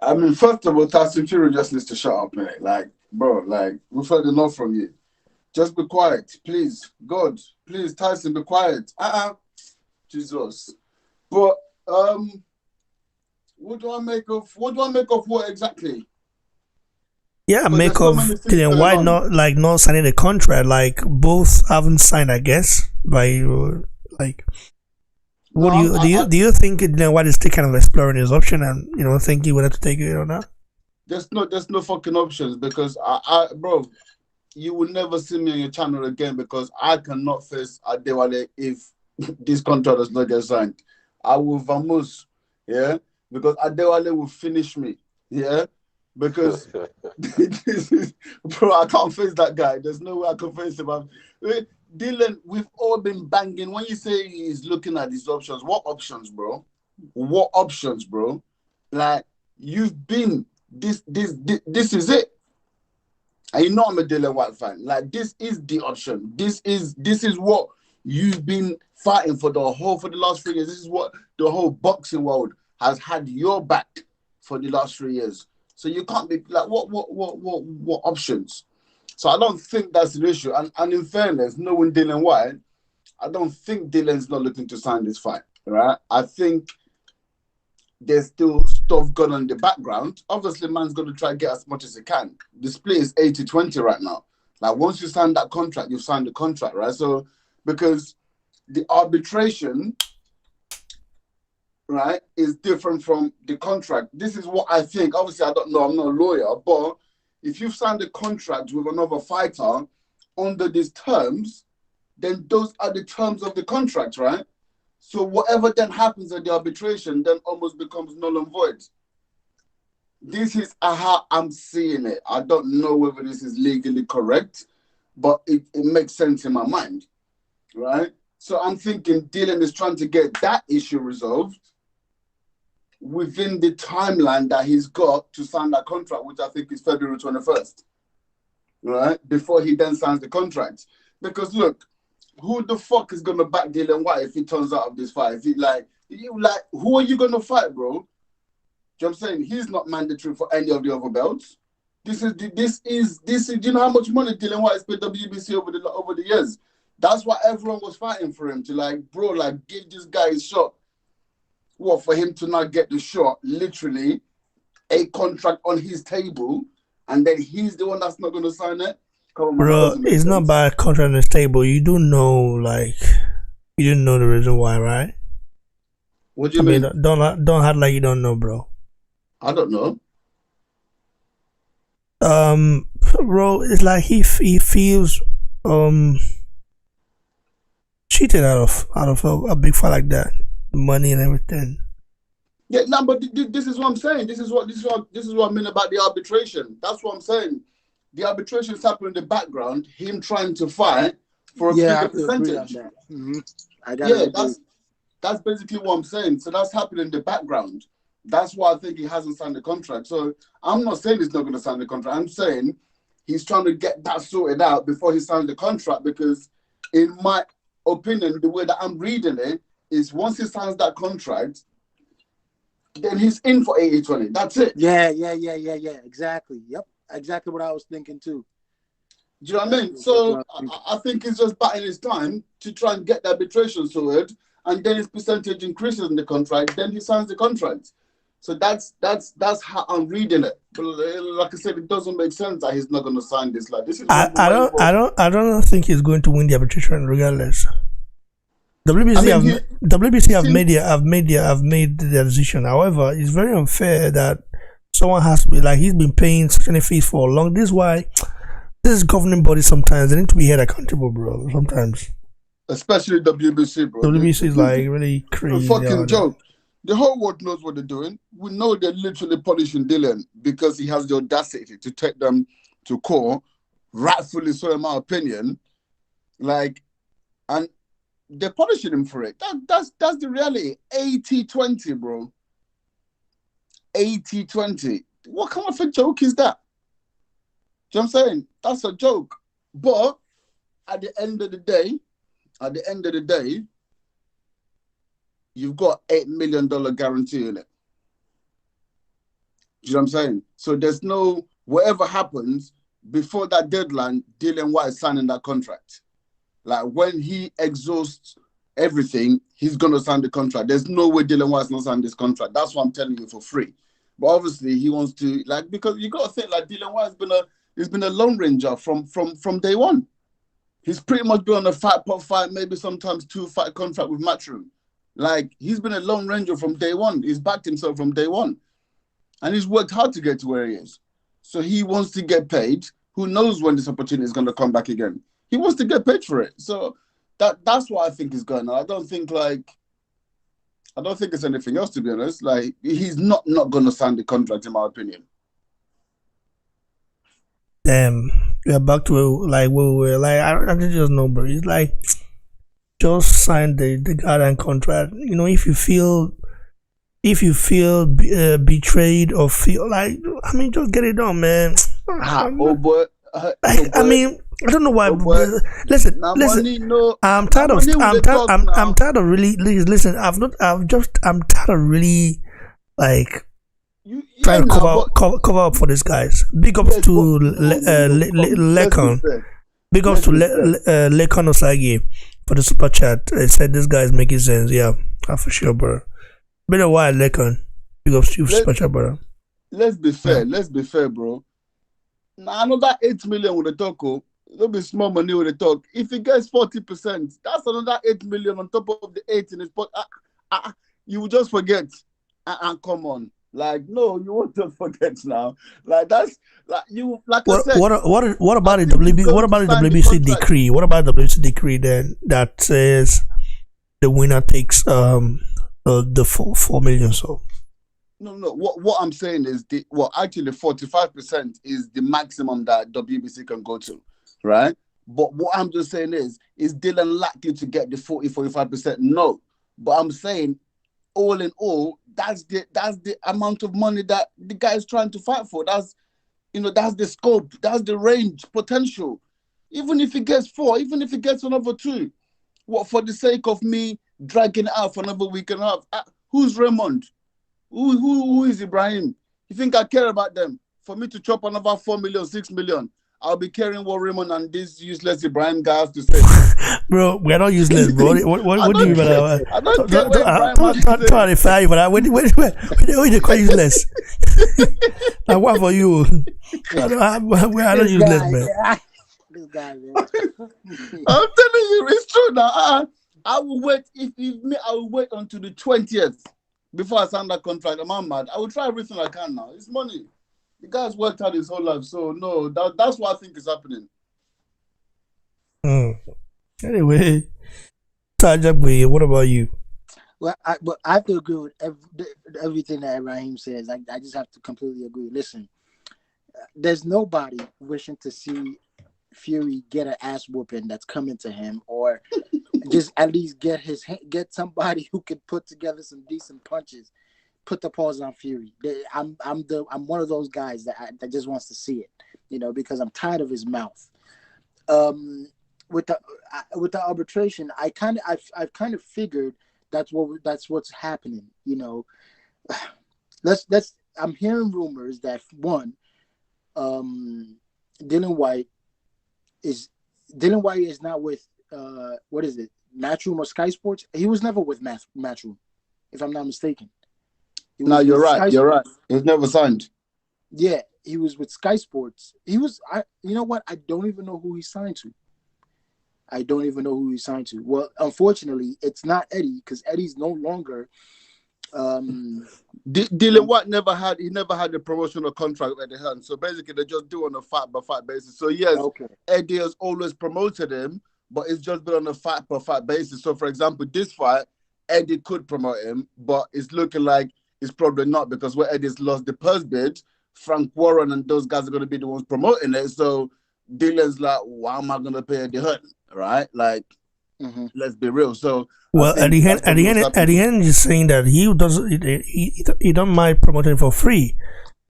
I mean, first of all, Tyson Fury just needs to shut up, man. Like, bro, like, we've heard enough from you. Just be quiet, please. God, please, Tyson, be quiet. Jesus. But what do I make of what exactly? Yeah, make of Dillian Whyte not signing the contract. Like, both haven't signed, I guess. By like, what do you think Dillian Whyte is still kind of exploring his option and thinking whether to take it or not? There's no fucking options, because bro, you will never see me on your channel again, because I cannot face Adewale if this contract does not get signed. I will vamoose, yeah, because Adewale will finish me, yeah. Because bro, I can't face that guy. There's no way I can face him. Dylan, we've all been banging. When you say he's looking at his options, what options, bro? What options, bro? Like, you've been this is it. And you know I'm a Dillian Whyte fan. Like, this is the option. This is what you've been fighting for the last 3 years. This is what the whole boxing world has had your back for the last 3 years. So you can't be like, what options? So I don't think that's an issue. And in fairness, knowing Dylan White, I don't think Dylan's not looking to sign this fight, right? I think there's still stuff going on in the background. Obviously, man's going to try to get as much as he can. The split is 80-20 right now. Like, once you sign that contract, you've signed the contract, right? So, because the arbitration, right, is different from the contract. This is what I think. Obviously, I don't know. I'm not a lawyer. But if you've signed a contract with another fighter under these terms, then those are the terms of the contract, right? So whatever then happens at the arbitration then almost becomes null and void. This is how I'm seeing it. I don't know whether this is legally correct, but it makes sense in my mind, right? So I'm thinking Dylan is trying to get that issue resolved within the timeline that he's got to sign that contract, which I think is February 21st, right? Before he then signs the contract. Because look, who the fuck is gonna back Dylan White if he turns out of this fight? If he who are you gonna fight, bro? Do you know what I'm saying? He's not mandatory for any of the other belts. This is. Do you know how much money Dylan White has paid WBC over the years? That's why everyone was fighting for him to give this guy a shot. What, for him to not get the shot? Literally, a contract on his table, and then he's the one that's not gonna sign it. Bro, it's not about contract on the table. You do know, you didn't know the reason why, right? What do you mean? Don't act like you don't know, bro. I don't know. Bro, it's like he feels cheated out of a big fight like that, money and everything. Yeah, no, but this is what I'm saying. This is what I mean about the arbitration. That's what I'm saying. The arbitration is happening in the background. Him trying to fight for a bigger percentage. That's basically what I'm saying. So that's happening in the background. That's why I think he hasn't signed the contract. So I'm not saying he's not going to sign the contract. I'm saying he's trying to get that sorted out before he signs the contract, because in my opinion, the way that I'm reading it is once he signs that contract, then he's in for 80-20. That's it. Yeah. Exactly. Yep. Exactly what I was thinking too. Do you know what I mean? So I think he's just biding his time to try and get the arbitration sorted, and then his percentage increases in the contract. Then he signs the contract. So that's how I'm reading it. But like I said, it doesn't make sense that he's not going to sign this. Like this is. I don't think he's going to win the arbitration regardless. WBC have made the decision. However, it's very unfair that someone has to be he's been paying such a fees for long. This is why this governing body sometimes they need to be held accountable, bro. Sometimes, especially WBC, bro. WBC is really crazy. A fucking joke. The whole world knows what they're doing. We know they're literally punishing Dylan because he has the audacity to take them to court, rightfully so, in my opinion. And they're punishing him for it. That's the reality. 80-20, bro. 80-20. What kind of a joke is that? Do you know what I'm saying? That's a joke. But at the end of the day, you've got $8 million guarantee in it. Do you know what I'm saying? So there's no, whatever happens before that deadline, Dylan White is signing that contract. When he exhausts everything, he's going to sign the contract. There's no way Dylan White's not signing this contract. That's what I'm telling you for free. But obviously he wants to, because you got to think Dylan White's been a lone ranger from day one. He's pretty much been on a fight, maybe sometimes 2-fight contract with Matchroom. He's been a lone ranger from day one. He's backed himself from day one. And he's worked hard to get to where he is. So he wants to get paid. Who knows when this opportunity is going to come back again? He wants to get paid for it. So that's what I think is going on. I don't think it's anything else, to be honest. He's not going to sign the contract, in my opinion. Damn, we are back to where we were. I just know, bro. It's just sign the goddamn contract. If you feel betrayed or feel just get it done, man. Oh boy. I don't know why. Listen. I'm tired of really. Listen, I'm tired of really trying to cover up for these guys. Big ups to Lekon. Big ups to Lekon Osagi for the super chat. They said this guy is making sense. Yeah, for sure, bro. Been a while, Lekon. Big ups to you, super chat, bro. Let's be fair. Let's be fair, bro. Now, another 8 million with the talk. It'll be small money with the talk. If he gets 40%, that's another 8 million on top of the 8 in his pot. You will just forget. Come on. Like, no, you won't just forget now. Like, that's like you. Like I said. What about the WBC? What about the WBC decree? What about the WBC decree then that says the winner takes the 4 million? So. No. What I'm saying is actually 45% is the maximum that WBC can go to, right? But what I'm just saying is Dylan likely to get the 45%? No. But I'm saying, all in all, that's the amount of money that the guy is trying to fight for. That's the scope, that's the range, potential. Even if he gets 4, even if he gets another 2, what, for the sake of me dragging it out for another week and a half? Who's Raymond? Who is Ibrahim? You think I care about them? For me to chop another 4 million, 6 million, I'll be caring what Raymond and this useless Ibrahim guy has to say. Bro, we're not useless, bro. What do you mean by that? I don't care what Ibrahim has to say. Clarify, but when they call useless. Like, what for you? I don't useless, man. This guy, man. I'm telling you, it's true now. I will wait. If me, I will wait until the 20th before I sign that contract. I'm mad. I will try everything I can now. It's money. The guy's worked hard his whole life, so no, that's what I think is happening. Anyway, what about you? Well, I have to agree with everything that Ibrahim says. I just have to completely agree. Listen, there's nobody wishing to see Fury get an ass whooping that's coming to him, or just at least get somebody who can put together some decent punches. Put the paws on Fury. I'm one of those guys that just wants to see it, because I'm tired of his mouth. With the arbitration, I've kind of figured that's what's happening. I'm hearing rumors that one, Dylan White is not with what is it, Matchroom or Sky Sports? He was never with Matchroom, if I'm not mistaken. No, you're right. You're right. He was never signed. Yeah, he was with Sky Sports. He was. You know what? I don't even know who he signed to. Well, unfortunately, it's not Eddie, because Eddie's no longer. Dylan White never had a promotional contract with Eddie Hearn. So basically, they just do on a fight by fight basis. So yes, okay. Eddie has always promoted him, but it's just been on a fight by fight basis. So for example, this fight, Eddie could promote him, but it's looking like it's probably not, because where Eddie's lost the purse bid, Frank Warren and those guys are going to be the ones promoting it. So Dylan's like, why am I going to pay Eddie Hearn? Right? Like, let's be real. So, well, at the end, he's saying that he don't mind promoting for free.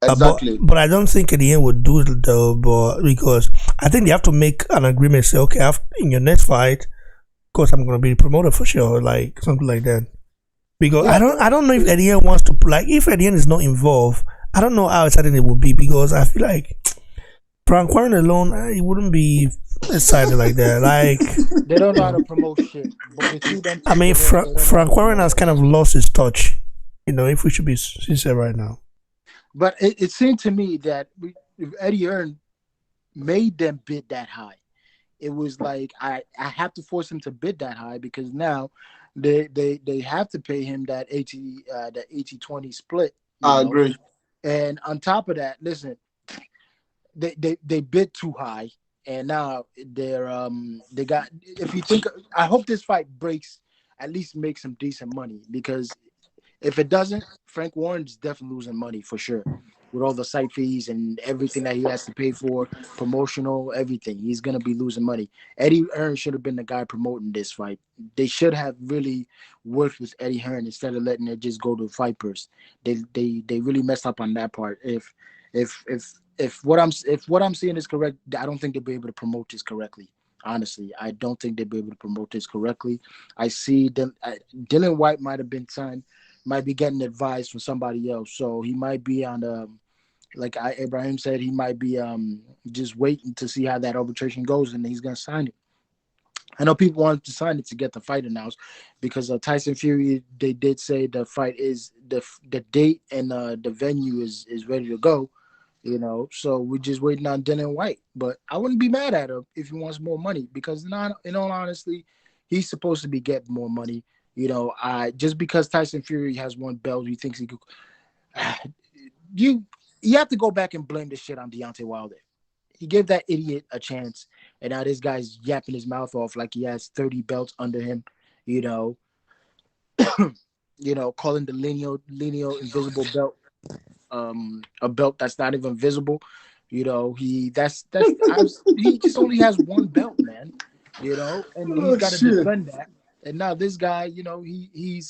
Exactly. But I don't think at the end would do it though, because I think they have to make an agreement. Say, okay, in your next fight, of course, I'm going to be the promoter for sure, like something like that. Because I don't know if Eddie wants to, like, if Eddie is not involved, I don't know how exciting it would be, because I feel like Frank Warren alone, he wouldn't be excited like that. Like, they don't know how to promote shit. I mean, Frank Warren has kind of lost his touch, if we should be sincere right now. But it seemed to me that if Eddie Hearn made them bid that high, it was like I have to force him to bid that high, because now they have to pay him that 80-20 split. I agree. And on top of that, listen, they bid too high, and now they got. If you think, I hope this fight breaks, at least make some decent money, because if it doesn't, Frank Warren's definitely losing money for sure, with all the site fees and everything that he has to pay for, promotional, everything. He's gonna be losing money. Eddie Hearn should have been the guy promoting this fight. They should have really worked with Eddie Hearn instead of letting it just go to the fight purse. They really messed up on that part. If what I'm seeing is correct, I don't think they'll be able to promote this correctly. Honestly, I don't think they'll be able to promote this correctly. I see them. Dylan White might have been signed. might be getting advice from somebody else. So he might be on like Ibrahim said, he might be just waiting to see how that arbitration goes, and he's gonna sign it. I know people wanted to sign it to get the fight announced because Tyson Fury, they did say the fight is the date and the venue is ready to go, you know. So we're just waiting on Dylan White. But I wouldn't be mad at him if he wants more money because, in all honesty, he's supposed to be getting more money. You know, just because Tyson Fury has one belt, he thinks he could. You have to go back and blame this shit on Deontay Wilder. He gave that idiot a chance, and now this guy's yapping his mouth off like he has 30 belts under him, you know. Calling the lineal invisible belt a belt that's not even visible. You know, he just only has one belt, man. You know, and he's got to defend that. And now this guy, you know, he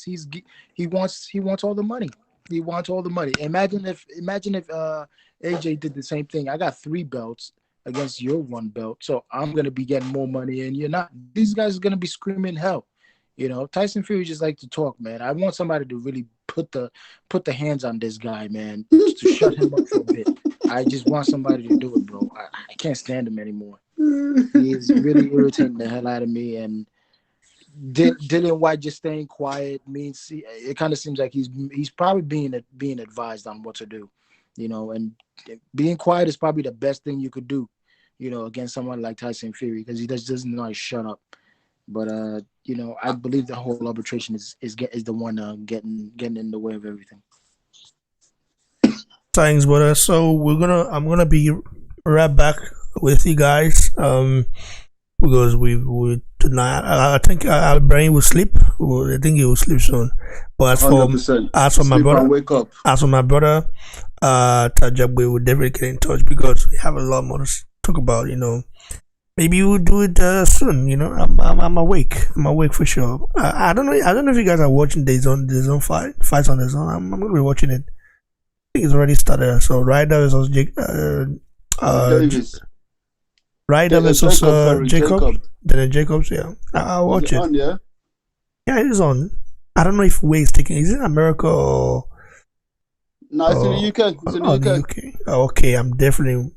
wants all the money. He wants all the money. Imagine if AJ did the same thing. I got 3 belts against your 1 belt, so I'm gonna be getting more money, and you're not. These guys are gonna be screaming hell. You know, Tyson Fury just like to talk, man. I want somebody to really put the hands on this guy, man, just to shut him up for a bit. I just want somebody to do it, bro. I can't stand him anymore. He's really irritating the hell out of me, and Dylan White just staying quiet means it kind of seems like he's probably being advised on what to do, you know, and being quiet is probably the best thing you could do, you know, against someone like Tyson Fury because he just doesn't know how to shut up. But you know, I believe the whole arbitration is the one getting in the way of everything. Thanks, brother. So I'm gonna be right back with you guys. Because we tonight, I think our brain will sleep. I think he will sleep soon. But as for my brother, wake up. As for my brother, Tajab, we will definitely get in touch because we have a lot more to talk about. You know, maybe we'll do it soon. You know, I'm awake. I'm awake for sure. I don't know. I don't know if you guys are watching the zone fights on the zone. I'm gonna be watching it. I think it's already started. So Ryder versus Davis. Ryder versus Jacob. Then Jacobs, yeah. I'll watch it. On, yeah? Yeah, it is on. I don't know if Whyte is taking. Is it in America or? No, it's in the UK. It's in the UK. Okay, I'm definitely. I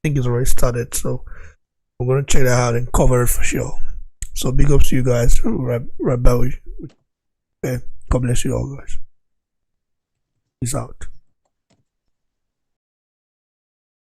think it's already started, so I'm gonna check that out and cover it for sure. So big ups to you guys. Right back with you. Yeah, God bless you all, guys. Peace out.